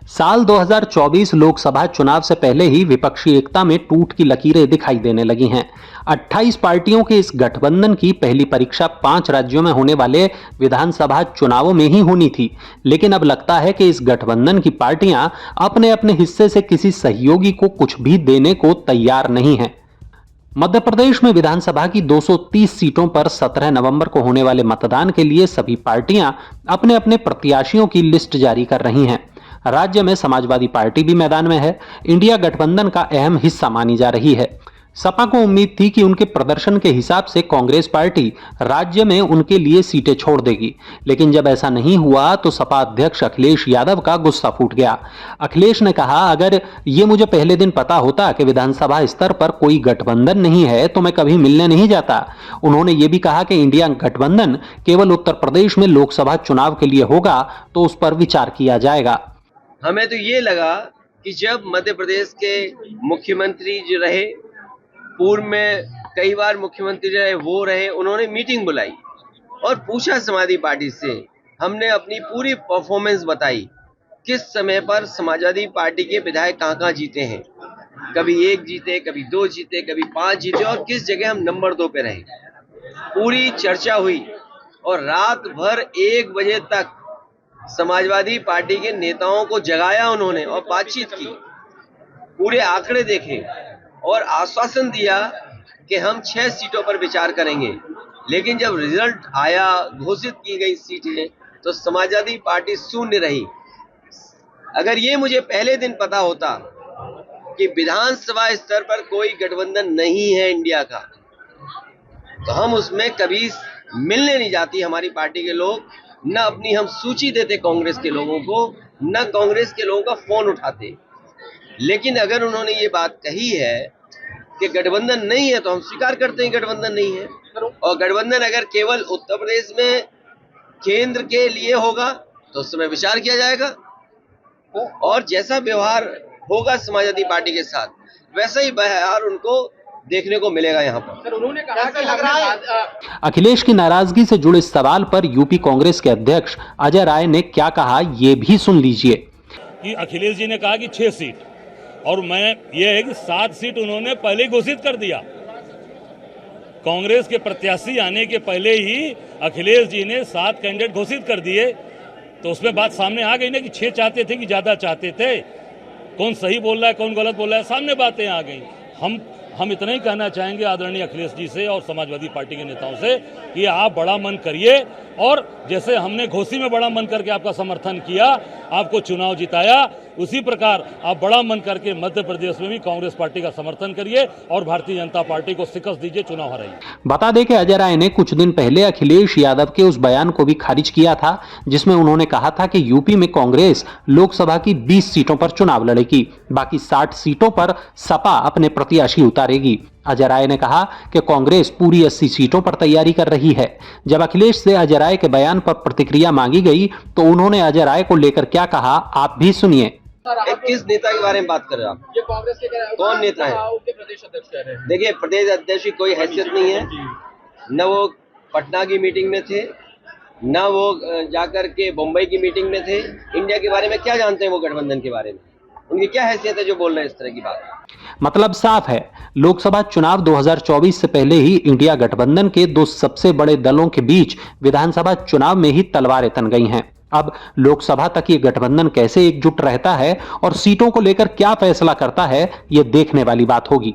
साल 2024 लोकसभा चुनाव से पहले ही विपक्षी एकता में टूट की लकीरें दिखाई देने लगी हैं। 28 पार्टियों के इस गठबंधन की पहली परीक्षा 5 राज्यों में होने वाले विधानसभा चुनावों में ही होनी थी, लेकिन अब लगता है कि इस गठबंधन की पार्टियां अपने अपने हिस्से से किसी सहयोगी को कुछ भी देने को तैयार नहीं हैं। मध्य प्रदेश में विधानसभा की 230 सीटों पर 17 नवंबर को होने वाले मतदान के लिए सभी पार्टियां अपने अपने प्रत्याशियों की लिस्ट जारी कर रही हैं। राज्य में समाजवादी पार्टी भी मैदान में है। इंडिया गठबंधन का अहम हिस्सा मानी जा रही है। सपा को उम्मीद थी कि उनके प्रदर्शन के हिसाब से कांग्रेस पार्टी राज्य में उनके लिए सीटें छोड़ देगी, लेकिन जब ऐसा नहीं हुआ तो सपा अध्यक्ष अखिलेश यादव का गुस्सा फूट गया। अखिलेश ने कहा, अगर ये मुझे पहले दिन पता होता कि विधानसभा स्तर पर कोई गठबंधन नहीं है तो मैं कभी मिलने नहीं जाता। उन्होंने ये भी कहा कि इंडिया गठबंधन केवल उत्तर प्रदेश में लोकसभा चुनाव के लिए होगा तो उस पर विचार किया जाएगा। हमें तो ये लगा कि जब मध्य प्रदेश के मुख्यमंत्री जो रहे, पूर्व में कई बार मुख्यमंत्री रहे, वो रहे, उन्होंने मीटिंग बुलाई और पूछा समाजवादी पार्टी से। हमने अपनी पूरी परफॉर्मेंस बताई, किस समय पर समाजवादी पार्टी के विधायक कहाँ जीते हैं, कभी 1 जीते, कभी 2 जीते, कभी 5 जीते और किस जगह हम नंबर 2 पे रहे। पूरी चर्चा हुई और रात भर 1 बजे तक समाजवादी पार्टी के नेताओं को जगाया उन्होंने और बातचीत की, पूरे आंकड़े देखे और आश्वासन दिया कि हम 6 सीटों पर विचार करेंगे। लेकिन जब रिजल्ट आया, घोषित की गई सीटें, तो समाजवादी पार्टी शून्य रही। अगर ये मुझे पहले दिन पता होता कि विधानसभा स्तर पर कोई गठबंधन नहीं है इंडिया का, तो हम उसमें कभी मिलने नहीं जाती हमारी पार्टी के लोग, न अपनी हम सूची देते कांग्रेस के लोगों को, न कांग्रेस के लोगों का फोन उठाते। लेकिन अगर उन्होंने ये बात कही है कि गठबंधन नहीं है तो हम स्वीकार करते हैं गठबंधन नहीं है। और गठबंधन अगर केवल उत्तर प्रदेश में केंद्र के लिए होगा तो उस समय विचार किया जाएगा और जैसा व्यवहार होगा समाजवादी पार्टी के साथ वैसा ही व्यवहार उनको देखने को मिलेगा यहाँ पर। सर, उन्होंने कहा कि अखिलेश की नाराजगी से जुड़े सवाल पर यूपी कांग्रेस के अध्यक्ष अजय राय ने क्या कहा, ये भी सुन लीजिए। कि अखिलेश जी ने कहा कि 6 सीट और मैं ये है कि 7 सीट उन्होंने पहले ही घोषित कर दिया। कांग्रेस के प्रत्याशी आने के पहले ही अखिलेश जी ने 7 कैंडिडेट घोषित कर दिए, तो उसमें बात सामने आ गई ना कि 6 चाहते थे कि ज्यादा चाहते थे। कौन सही बोल रहा है, कौन गलत बोल रहा है, सामने बातें आ गई। हम इतना ही कहना चाहेंगे आदरणीय अखिलेश जी से और समाजवादी पार्टी के नेताओं से कि आप बड़ा मन करिए और जैसे हमने घोसी में बड़ा मन करके आपका समर्थन किया, आपको चुनाव जिताया, उसी प्रकार आप बड़ा मन करके मध्य प्रदेश में भी कांग्रेस पार्टी का समर्थन करिए और भारतीय जनता पार्टी को शिकस्त दीजिए, चुनाव हराइए। बता दें कि अजय राय ने कुछ दिन पहले अखिलेश यादव के उस बयान को भी खारिज किया था जिसमें उन्होंने कहा था कि यूपी में कांग्रेस लोकसभा की 20 सीटों पर चुनाव लड़ेगी, बाकी 60 सीटों पर सपा अपने प्रत्याशी उतारेगी। अजय राय ने कहा कि कांग्रेस पूरी 80 सीटों पर तैयारी कर रही है। जब अखिलेश से अजय राय के बयान पर प्रतिक्रिया मांगी गई तो उन्होंने अजय राय को लेकर क्या कहा, आप भी सुनिए। किस नेता के बारे में बात कर रहे हो आप? ये कांग्रेस के कौन नेता है? उनके प्रदेश अध्यक्ष कह रहे हैं। देखिए, प्रदेश अध्यक्ष की कोई हैसियत नहीं है, न वो पटना की मीटिंग में थे, न वो जाकर के मुंबई की मीटिंग में थे। इंडिया के बारे में क्या जानते हैं वो, गठबंधन के बारे में उनकी क्या हैसियत है जो बोल रहे हैं इस तरह की बात? मतलब साफ है, लोकसभा चुनाव 2024 से पहले ही इंडिया गठबंधन के 2 सबसे बड़े दलों के बीच विधानसभा चुनाव में ही तलवारें तन गई हैं। अब लोकसभा तक ये गठबंधन कैसे एकजुट रहता है और सीटों को लेकर क्या फैसला करता है, ये देखने वाली बात होगी।